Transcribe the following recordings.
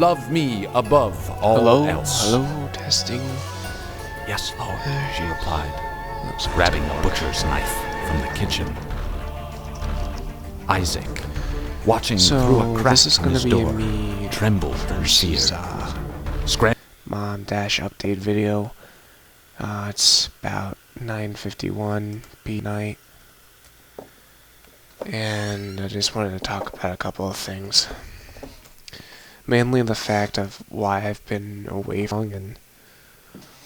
love me above all else. Hello, testing. Yes, Lord, she replied, grabbing a butcher's knife from the kitchen. Isaac, watching through a crack this is on gonna his be door, me trembled in fear. Mom dash update video. It's about 9:51 p night, and I just wanted to talk about a couple of things. Mainly the fact of why I've been away from and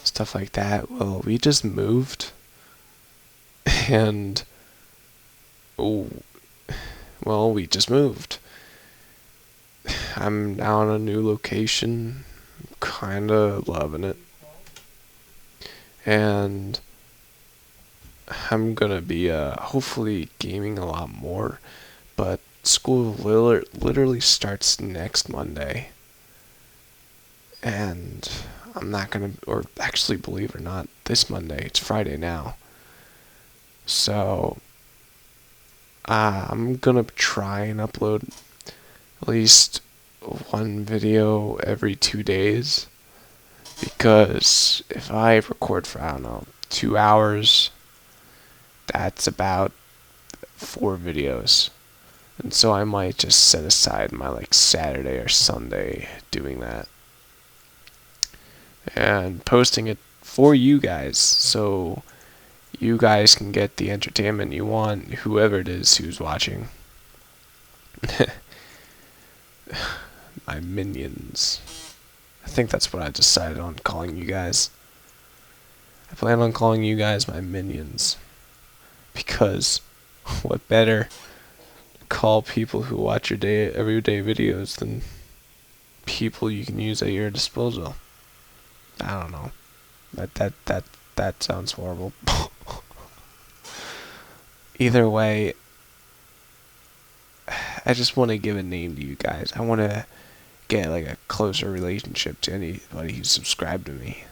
stuff like that. Well, we just moved, and we just moved. I'm now in a new location, kinda loving it, and I'm gonna be hopefully gaming a lot more, but school literally starts next Monday, and I'm not gonna, or actually, believe it or not, this Monday. It's Friday now, so I'm gonna try and upload at least one video every 2 days, because if I record for, I don't know, 2 hours, that's about 4 videos. And so I might just set aside my Saturday or Sunday doing that and posting it for you guys, so you guys can get the entertainment you want, whoever it is who's watching. My minions. I think that's what I decided on calling you guys. I plan on calling you guys my minions, because what better call people who watch your everyday videos than people you can use at your disposal? I don't know. That sounds horrible. Either way, I just want to give a name to you guys. I want to get a closer relationship to anybody who's subscribed to me,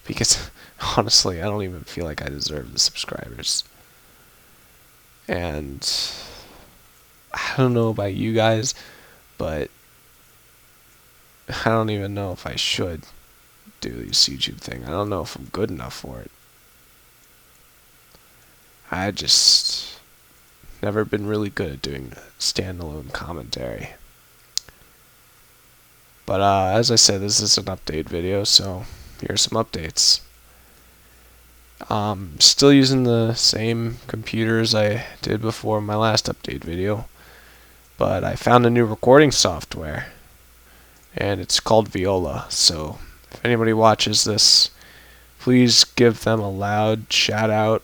because honestly, I don't even feel like I deserve the subscribers. And I don't know about you guys, but I don't even know if I should do this YouTube thing. I don't know if I'm good enough for it. I just never been really good at doing standalone commentary. But as I said, this is an update video, so here's some updates. Still using the same computers I did before my last update video, but I found a new recording software, and it's called Viola. So if anybody watches this, please give them a loud shout out.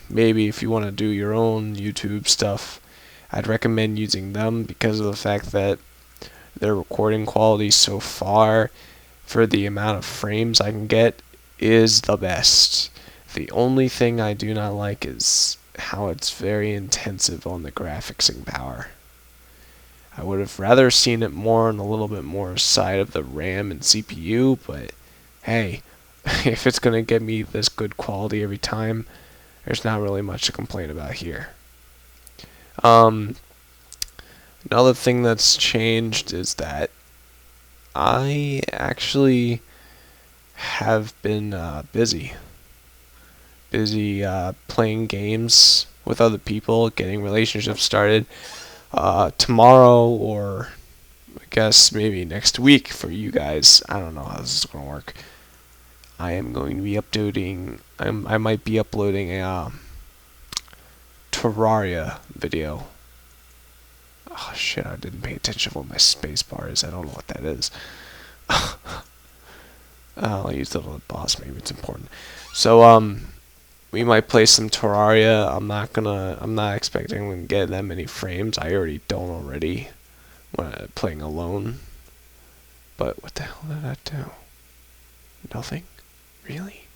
Maybe if you want to do your own YouTube stuff, I'd recommend using them, because of the fact that their recording quality so far, for the amount of frames I can get, is the best. The only thing I do not like is how it's very intensive on the graphics and power. I would have rather seen it more on a little bit more side of the RAM and CPU, but hey, if it's going to get me this good quality every time, there's not really much to complain about here. Another thing that's changed is that I actually have been busy playing games with other people, getting relationships started. Tomorrow, or I guess maybe next week for you guys, I don't know how this is going to work, I am going to be uploading, I might be uploading a Terraria video. Oh shit, I didn't pay attention to what my space bar is. I don't know what that is. I'll use the little boss, maybe it's important. So we might play some Terraria. I'm not expecting to get that many frames. I already don't already when I'm playing alone. But what the hell did that do? Nothing? Really?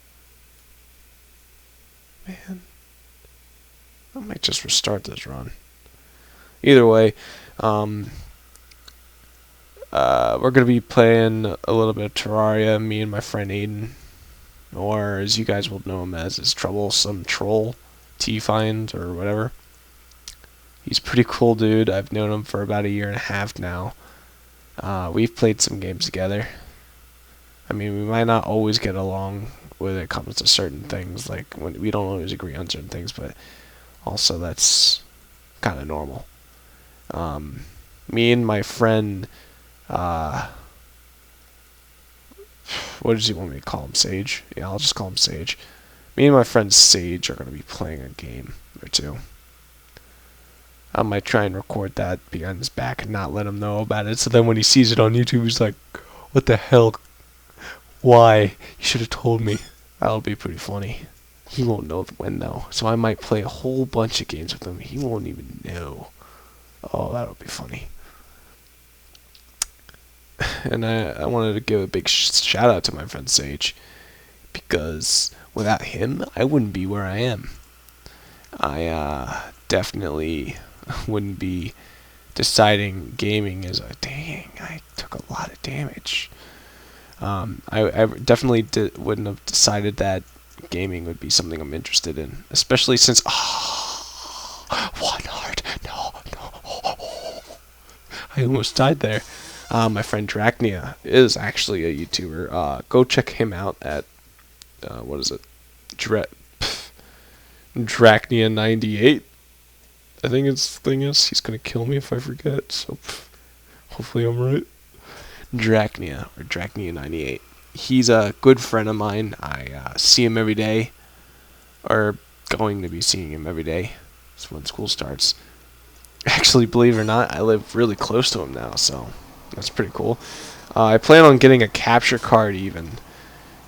Man. I might just restart this run. Either way, we're going to be playing a little bit of Terraria, me and my friend Aiden, or as you guys will know him as, is Troublesome Troll, T-Find, or whatever. He's a pretty cool dude. I've known him for about 1.5 years now, We've played some games together. I mean, we might not always get along when it comes to certain things, like when we don't always agree on certain things, but also that's kind of normal. Me and my friend, what does he want me to call him? Sage? Yeah, I'll just call him Sage. Me and my friend Sage are going to be playing a game or two. I might try and record that behind his back and not let him know about it. So then when he sees it on YouTube, he's like, what the hell? Why? You should have told me. That'll be pretty funny. He won't know when, though. So I might play a whole bunch of games with him. He won't even know. Oh, that'll be funny. And I wanted to give a big shout out to my friend Sage, because without him, I wouldn't be where I am. I definitely wouldn't be deciding gaming as a dang. I took a lot of damage. I definitely wouldn't have decided that gaming would be something I'm interested in, especially since one heart. No. I almost died there. My friend Drachnia is actually a YouTuber. Go check him out at what is it? Drachnia98. I think his thing is. He's gonna kill me if I forget. So hopefully I'm right. Drachnia or Drachnia98. He's a good friend of mine. I see him every day, or going to be seeing him every day. That's when school starts. Actually, believe it or not, I live really close to him now, so that's pretty cool. I plan on getting a capture card even.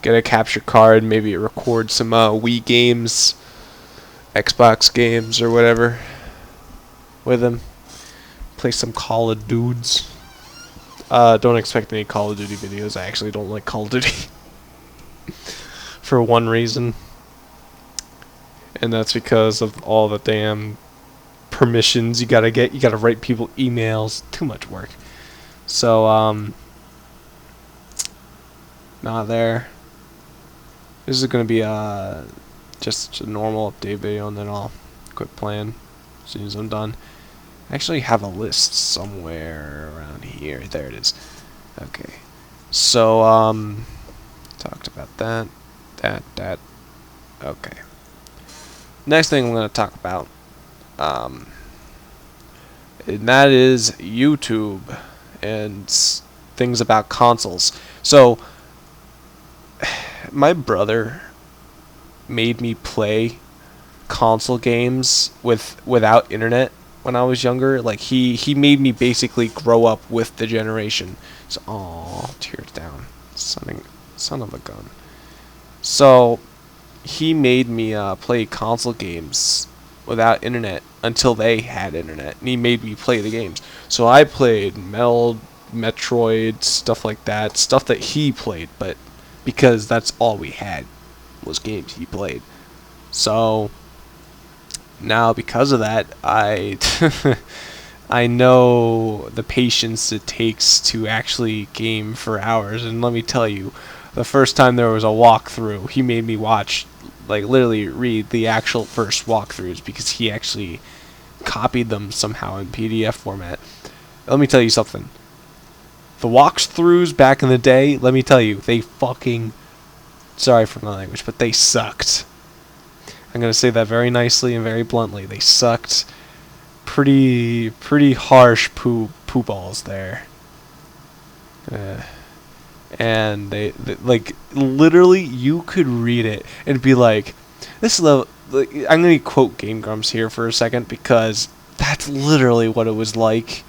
Get a capture card, maybe record some Wii games, Xbox games, or whatever with him. Play some Call of Dudes. Don't expect any Call of Duty videos. I actually don't like Call of Duty. For one reason. And that's because of all the damn permissions you gotta get. You gotta write people emails. Too much work. So, not there. This is gonna be just a normal update video, and then I'll quit playing as soon as I'm done. I actually have a list somewhere around here. There it is. Okay. So, talked about that. Okay. Next thing I'm going to talk about, and that is YouTube and things about consoles. So, my brother made me play console games without internet when I was younger. Like he made me basically grow up with the generation. So tears down, son of a gun. So he made me play console games without internet until they had internet, and he made me play the games. So I played Metroid, stuff like that, stuff that he played, but because that's all we had was games he played. So now, because of that, I I know the patience it takes to actually game for hours. And let me tell you, the first time there was a walkthrough, he made me watch, like literally read the actual first walkthroughs, because he actually copied them somehow in PDF format. Let me tell you something. The walkthroughs back in the day, let me tell you, they fucking, sorry for my language, but they sucked. I'm going to say that very nicely and very bluntly. They sucked. Pretty harsh poo balls there. And they like, literally, you could read it and be like, this level, like, I'm going to quote Game Grumps here for a second, because that's literally what it was like.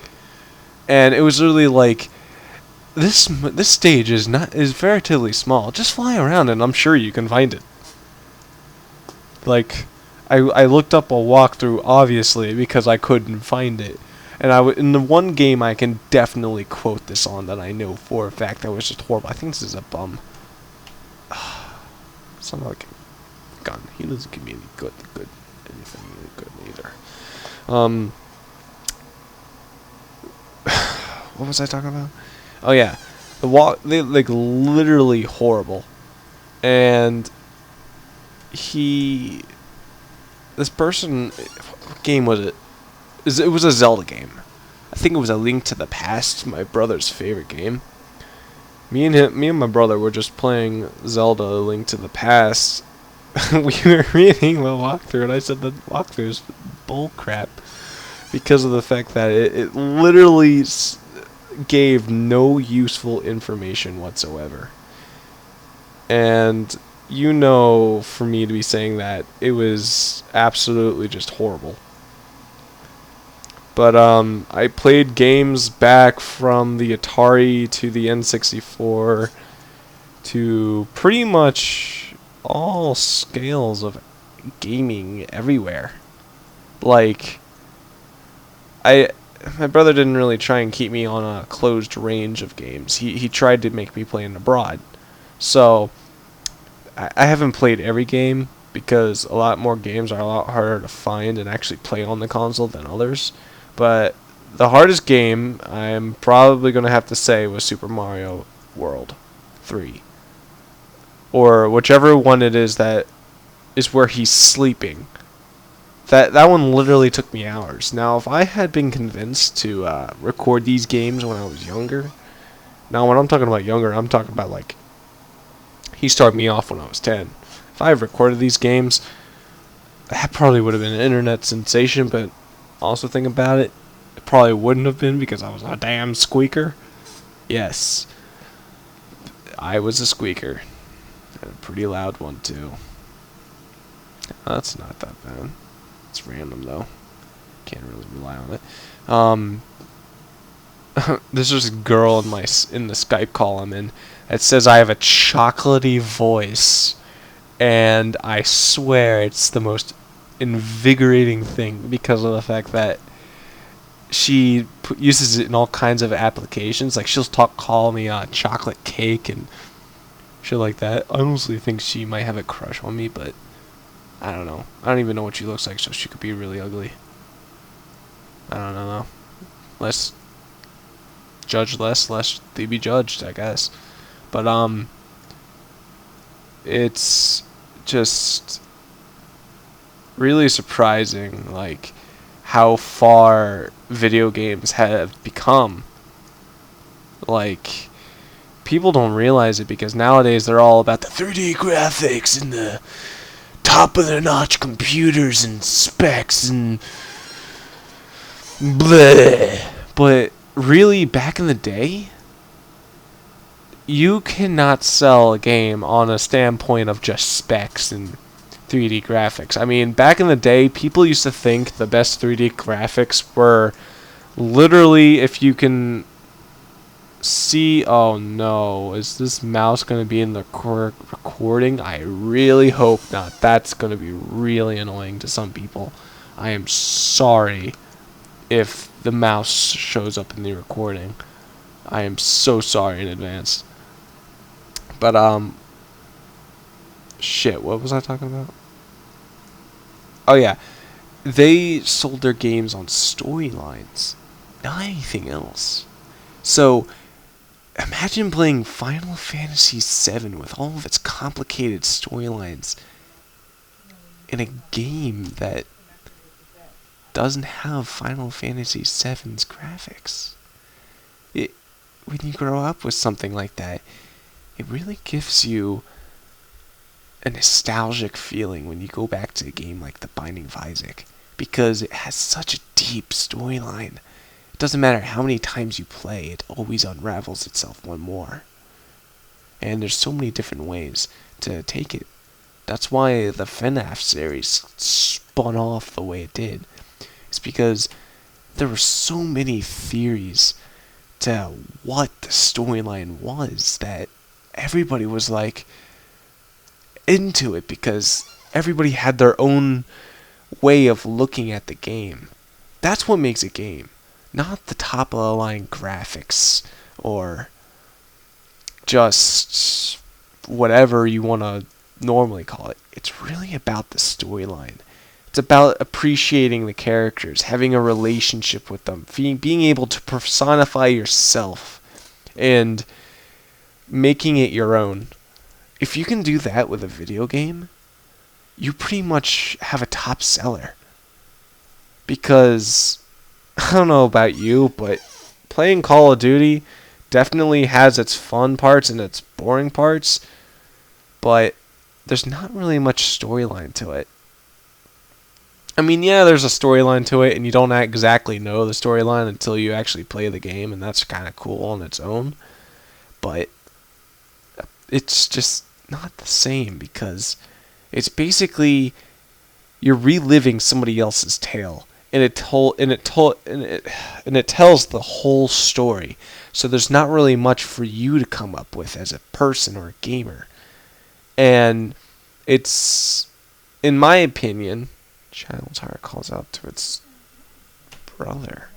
And it was literally like, this stage is relatively small. Just fly around and I'm sure you can find it. Like, I looked up a walkthrough, obviously, because I couldn't find it. And in the one game I can definitely quote this on that I know for a fact that was just horrible. I think this is a bum. Son of a gun. He doesn't give me any anything good either. What was I talking about? Oh yeah, they like literally horrible. And this person, what game was it? It was a Zelda game. I think it was A Link to the Past, my brother's favorite game. Me and my brother were just playing Zelda: A Link to the Past. We were reading the walkthrough, and I said the walkthrough is bull crap because of the fact that it literally gave no useful information whatsoever. And you know, for me to be saying that, it was absolutely just horrible. But I played games back from the Atari to the N64 to pretty much all scales of gaming everywhere. Like, my brother didn't really try and keep me on a closed range of games. He tried to make me play in abroad. So I haven't played every game because a lot more games are a lot harder to find and actually play on the console than others. But the hardest game I'm probably going to have to say was Super Mario World 3. Or whichever one it is that is where he's sleeping. That one literally took me hours. Now, if I had been convinced to record these games when I was younger... Now, when I'm talking about younger, I'm talking about, like... He started me off when I was 10. If I had recorded these games, that probably would have been an internet sensation, but... Also think about it, it probably wouldn't have been because I was a damn squeaker. Yes, I was a squeaker, and a pretty loud one too. That's not that bad. It's random though. Can't really rely on it. There's just a girl in the Skype call I'm in that says I have a chocolatey voice, and I swear it's the most invigorating thing because of the fact that she uses it in all kinds of applications. Like, she'll call me chocolate cake and shit like that. I honestly think she might have a crush on me, but I don't know. I don't even know what she looks like, so she could be really ugly. I don't know. Let's judge lest they be judged, I guess. But it's just really surprising, like, how far video games have become. Like, people don't realize it because nowadays they're all about the 3D graphics and the top of the notch computers and specs and bleh. But really, back in the day, you cannot sell a game on a standpoint of just specs and 3D graphics. I mean, back in the day, people used to think the best 3D graphics were literally if you can see... Oh no, is this mouse going to be in the recording? I really hope not. That's going to be really annoying to some people. I am sorry if the mouse shows up in the recording. I am so sorry in advance. But, shit, what was I talking about? Oh, yeah. They sold their games on storylines, not anything else. So, imagine playing Final Fantasy VII with all of its complicated storylines in a game that doesn't have Final Fantasy VII's graphics. When you grow up with something like that, it really gives you a nostalgic feeling when you go back to a game like The Binding of Isaac, because it has such a deep storyline. It doesn't matter how many times you play, it always unravels itself one more. And there's so many different ways to take it. That's why the FNAF series spun off the way it did. It's because there were so many theories to what the storyline was that everybody was like into it, because everybody had their own way of looking at the game. That's what makes a game, not the top of the line graphics or just whatever you want to normally call it. It's really about the storyline. It's about appreciating the characters, having a relationship with them, being able to personify yourself and making it your own. If you can do that with a video game, you pretty much have a top seller. Because I don't know about you, but playing Call of Duty definitely has its fun parts and its boring parts, but there's not really much storyline to it. I mean, yeah, there's a storyline to it, and you don't exactly know the storyline until you actually play the game, and that's kind of cool on its own. But it's just not the same because it's basically you're reliving somebody else's tale, and it tells the whole story. So there's not really much for you to come up with as a person or a gamer, and it's, in my opinion, Channel Tower calls out to its brother.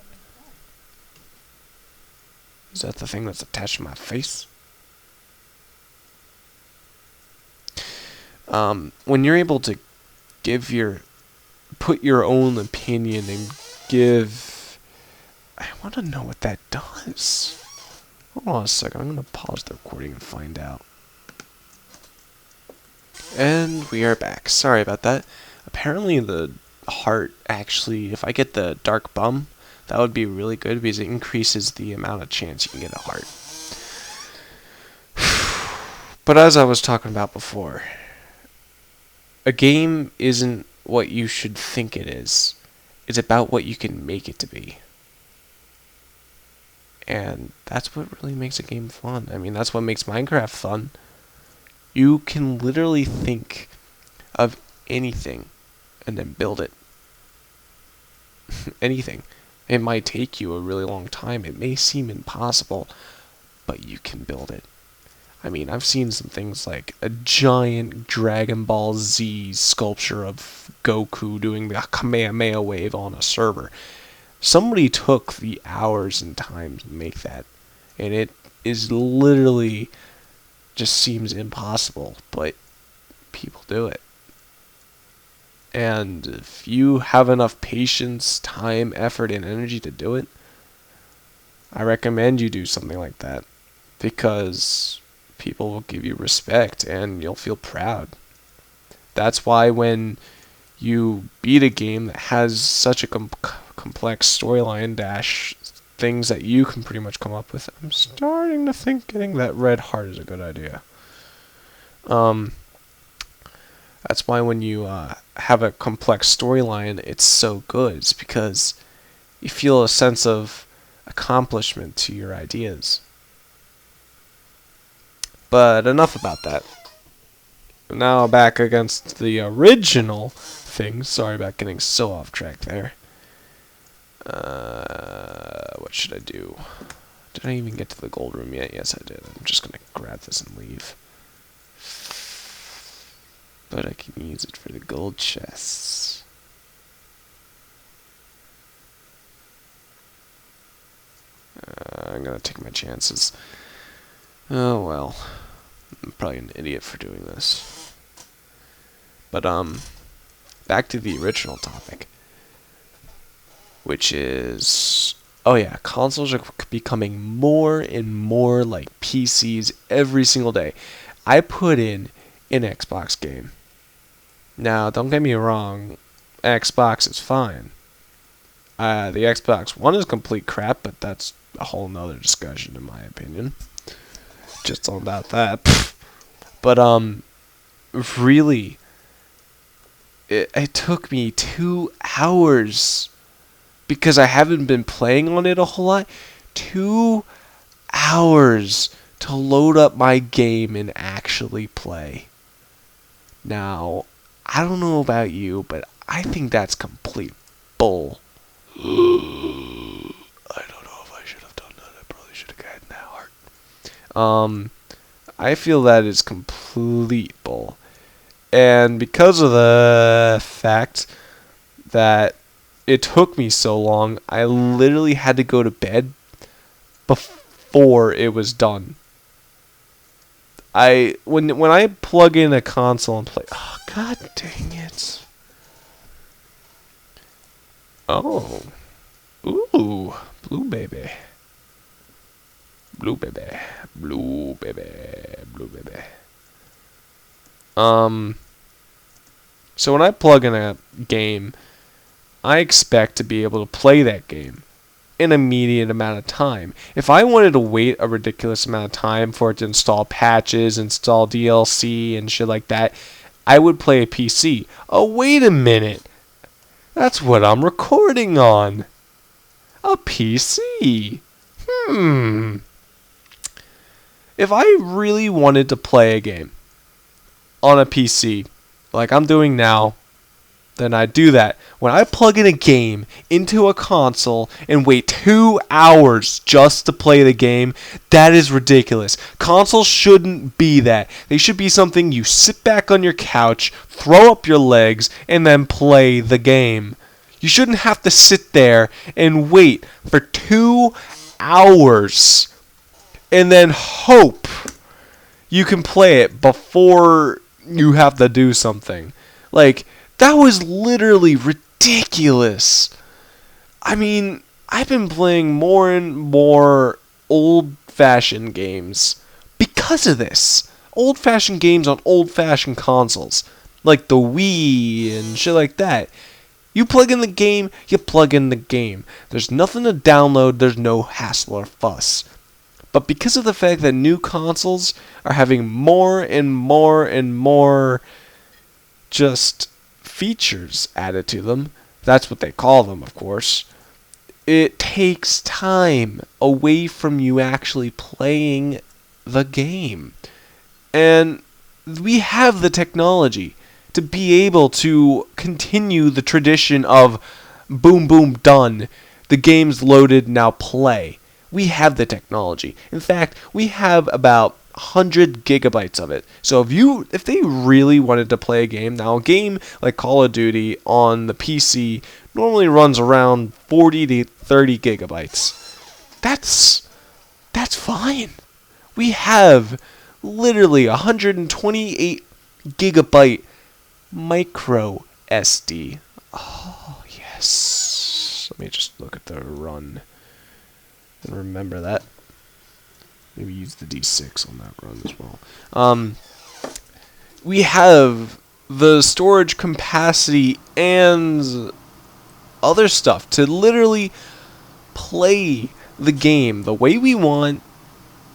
Is that the thing that's attached to my face? When you're able to put your own opinion and give, I want to know what that does. Hold on a second, I'm going to pause the recording and find out. And we are back. Sorry about that. Apparently the heart actually, if I get the dark bum, that would be really good because it increases the amount of chance you can get a heart. But as I was talking about before, a game isn't what you should think it is. It's about what you can make it to be. And that's what really makes a game fun. I mean, that's what makes Minecraft fun. You can literally think of anything and then build it. Anything. It might take you a really long time. It may seem impossible, but you can build it. I mean, I've seen some things like a giant Dragon Ball Z sculpture of Goku doing the Kamehameha wave on a server. Somebody took the hours and time to make that, and it is literally just seems impossible, but people do it. And if you have enough patience, time, effort, and energy to do it, I recommend you do something like that, because people will give you respect and you'll feel proud. That's why when you beat a game that has such a complex storyline dash things that you can pretty much come up with, I'm starting to think getting that red heart is a good idea. That's why when you have a complex storyline, it's so good. It's because you feel a sense of accomplishment to your ideas. But enough about that. Now back against the original thing. Sorry about getting so off track there. What should I do? Did I even get to the gold room yet? Yes, I did. I'm just going to grab this and leave. But I can use it for the gold chests. I'm going to take my chances. Oh, well. I'm probably an idiot for doing this. But, back to the original topic. Which is, oh yeah, consoles are becoming more and more like PCs every single day. I put in an Xbox game. Now, don't get me wrong, Xbox is fine. The Xbox One is complete crap, but that's a whole nother discussion in my opinion. Just all about that. But, really, it took me 2 hours, because I haven't been playing on it a whole lot, 2 hours to load up my game and actually play. Now, I don't know about you, but I think that's complete bull. I don't know if I should have done that. I probably should have gotten that heart. I feel that is complete bull. And because of the fact that it took me so long, I literally had to go to bed before it was done. When I plug in a console and play, oh god dang it. Oh. Ooh, blue baby. Blue baby. Blue baby. Blue baby. So when I plug in a game, I expect to be able to play that game an immediate amount of time. If I wanted to wait a ridiculous amount of time for it to install patches, install DLC, and shit like that, I would play a PC. Oh, wait a minute. That's what I'm recording on. A PC. If I really wanted to play a game on a PC, like I'm doing now, then I do that. When I plug in a game into a console and wait 2 hours just to play the game, that is ridiculous. Consoles shouldn't be that. They should be something you sit back on your couch, throw up your legs, and then play the game. You shouldn't have to sit there and wait for 2 hours and then hope you can play it before you have to do something. Like, that was literally ridiculous. I mean, I've been playing more and more old-fashioned games because of this. Old-fashioned games on old-fashioned consoles. Like the Wii and shit like that. You plug in the game, you plug in the game. There's nothing to download, there's no hassle or fuss. But because of the fact that new consoles are having more and more and more just features added to them, that's what they call them, of course, it takes time away from you actually playing the game. And we have the technology to be able to continue the tradition of boom, boom, done. The game's loaded, now play. We have the technology. In fact, we have about 100 gigabytes of it. So if they really wanted to play a game, now a game like Call of Duty on the PC normally runs around 40 to 30 gigabytes. That's fine. We have literally 128 gigabyte micro SD. Oh, yes. Let me just look at the run and remember that. Maybe use the D6 on that run as well. We have the storage capacity and other stuff to literally play the game the way we want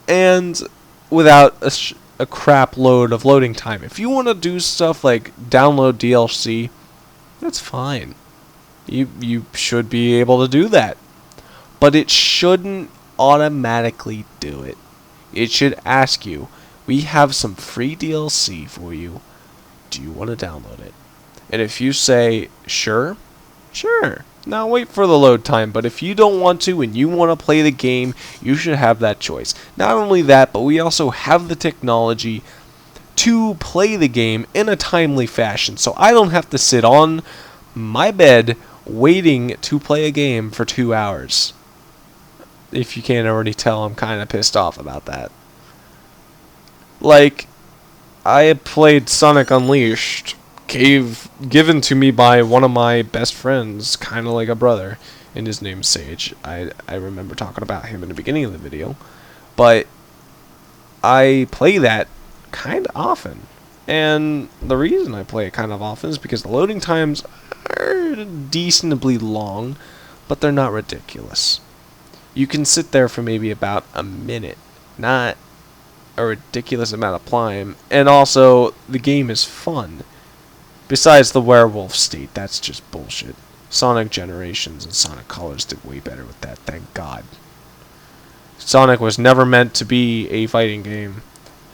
and without a crap load of loading time. If you want to do stuff like download DLC, that's fine. You should be able to do that. But it shouldn't automatically do it. It should ask you, we have some free DLC for you. Do you want to download it? And if you say, sure. Now wait for the load time, but if you don't want to and you want to play the game, you should have that choice. Not only that, but we also have the technology to play the game in a timely fashion. So I don't have to sit on my bed waiting to play a game for 2 hours. If you can't already tell, I'm kind of pissed off about that. Like, I had played Sonic Unleashed, given to me by one of my best friends, kind of like a brother, and his name's Sage. I remember talking about him in the beginning of the video, but I play that kind of often. And the reason I play it kind of often is because the loading times are decently long, but they're not ridiculous. You can sit there for maybe about a minute, not a ridiculous amount of time, and also the game is fun. Besides the werewolf state, that's just bullshit. Sonic Generations and Sonic Colors did way better with that, thank God. Sonic was never meant to be a fighting game.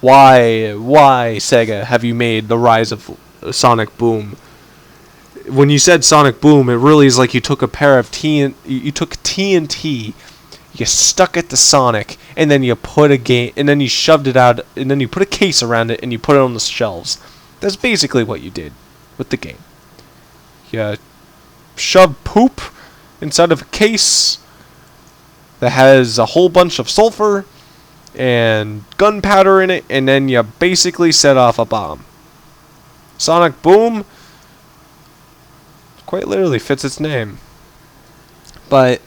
Why, Sega, have you made the rise of Sonic Boom? When you said Sonic Boom, it really is like you took a pair of you took TNT, you stuck it to Sonic, and then you put you shoved it out, and then you put a case around it, and you put it on the shelves. That's basically what you did with the game. You shove poop inside of a case that has a whole bunch of sulfur and gunpowder in it, and then you basically set off a bomb. Sonic Boom quite literally fits its name. But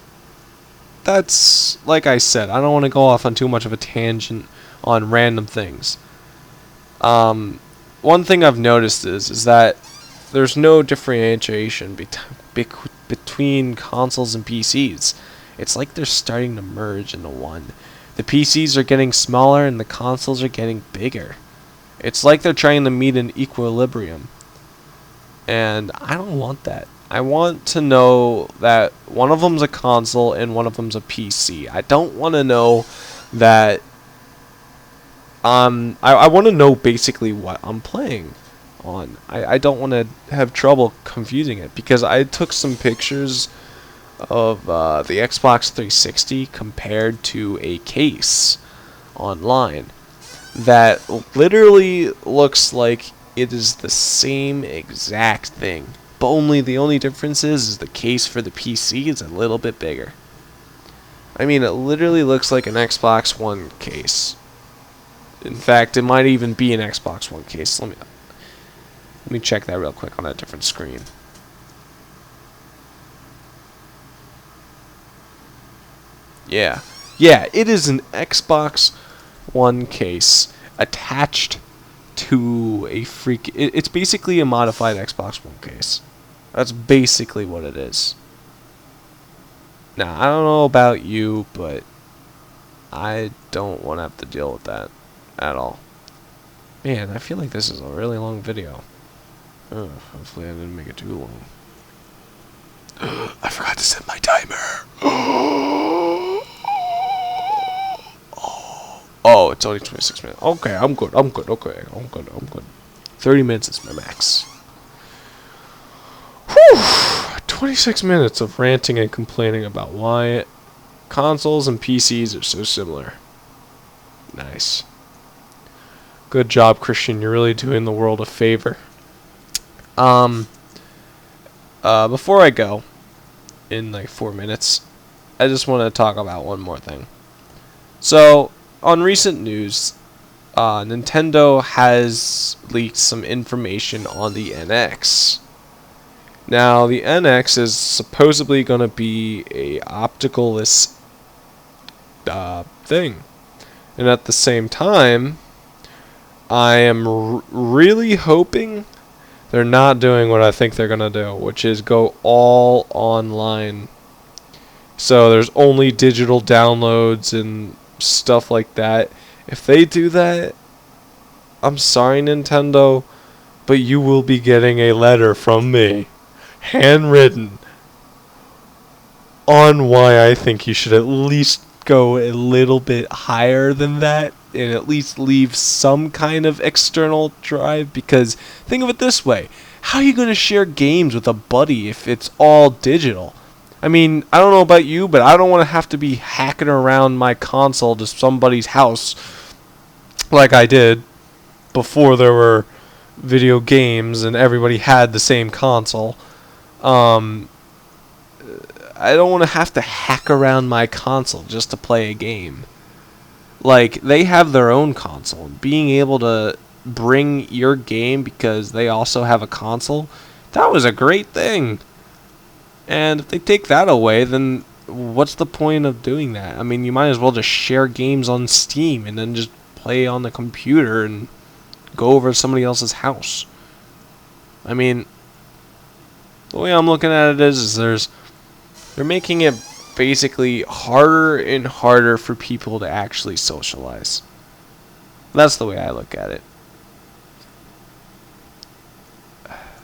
that's, like I said, I don't want to go off on too much of a tangent on random things. One thing I've noticed is that there's no differentiation between consoles and PCs. It's like they're starting to merge into one. The PCs are getting smaller and the consoles are getting bigger. It's like they're trying to meet an equilibrium. And I don't want that. I want to know that one of them's a console and one of them's a PC. I don't want to know that I want to know basically what I'm playing on. I don't want to have trouble confusing it, because I took some pictures of the Xbox 360 compared to a case online that literally looks like it is the same exact thing, but only the only difference is the case for the PC is a little bit bigger. I mean, it literally looks like an Xbox One case. In fact, it might even be an Xbox One case. Let me check that real quick on a different screen. Yeah, it is an Xbox One case attached to a it's basically a modified Xbox One case. That's basically what it is. Now, I don't know about you, but I don't want to have to deal with that at all. Man, I feel like this is a really long video. Hopefully I didn't make it too long. I forgot to set my timer. Oh, it's only 26 minutes. Okay, I'm good. Okay, I'm good. 30 minutes is my max. Whew! 26 minutes of ranting and complaining about why consoles and PCs are so similar. Nice. Good job, Christian. You're really doing the world a favor. Before I go, in like 4 minutes, I just want to talk about one more thing. So, on recent news, Nintendo has leaked some information on the NX. Now, the NX is supposedly going to be a opticalless thing. And at the same time, I am really hoping they're not doing what I think they're going to do, which is go all online. So there's only digital downloads and stuff like that. If they do that, I'm sorry, Nintendo, but you will be getting a letter from me, handwritten, on why I think you should at least go a little bit higher than that and at least leave some kind of external drive. Because think of it this way, how are you going to share games with a buddy if it's all digital? I mean, I don't know about you, but I don't want to have to be hacking around my console to somebody's house like I did before there were video games and everybody had the same console. I don't want to have to hack around my console just to play a game. Like, they have their own console. Being able to bring your game because they also have a console, that was a great thing. And if they take that away, then what's the point of doing that? I mean, you might as well just share games on Steam and then just play on the computer and go over to somebody else's house. I mean, the way I'm looking at it is they're making it basically harder and harder for people to actually socialize. That's the way I look at it.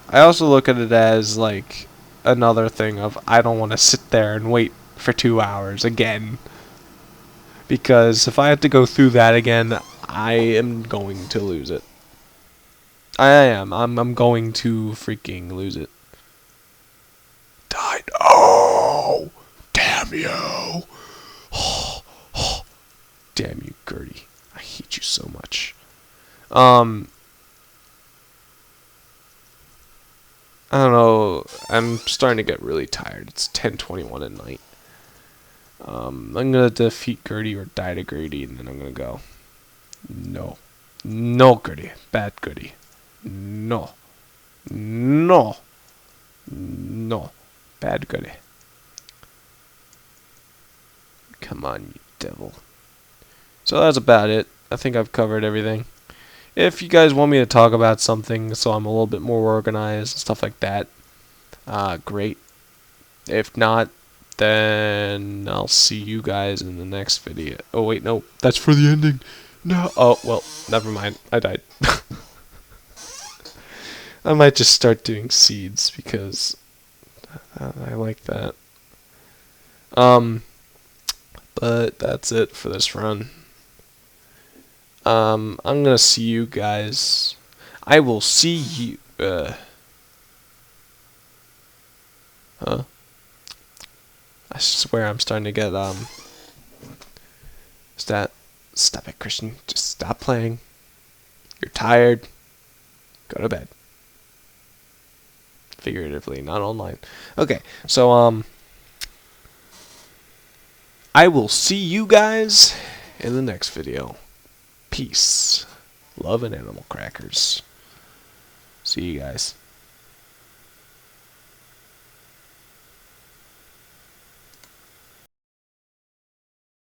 I also look at it as like another thing of I don't want to sit there and wait for 2 hours again. Because if I have to go through that again, I am going to lose it. I am. I'm going to freaking lose it. Died. Oh! Damn you! Oh, oh. Damn you, Gertie. I hate you so much. I don't know. I'm starting to get really tired. It's 10:21 at night. I'm gonna defeat Gertie or die to Gertie, and then I'm gonna go. No. No, Gertie. Bad Gertie. No. No. No. Bad Gertie. Come on, you devil. So that's about it. I think I've covered everything. If you guys want me to talk about something so I'm a little bit more organized and stuff like that, great. If not, then I'll see you guys in the next video. Oh wait, no, that's for the ending. No, oh well, never mind. I died. I might just start doing seeds because I like that. But that's it for this run. I'm gonna see you guys. I will see you. Huh? I swear I'm starting to get Stop it, Christian. Just stop playing. You're tired. Go to bed. Figuratively, not online. Okay, so I will see you guys in the next video. Peace. Love and animal crackers. See you guys.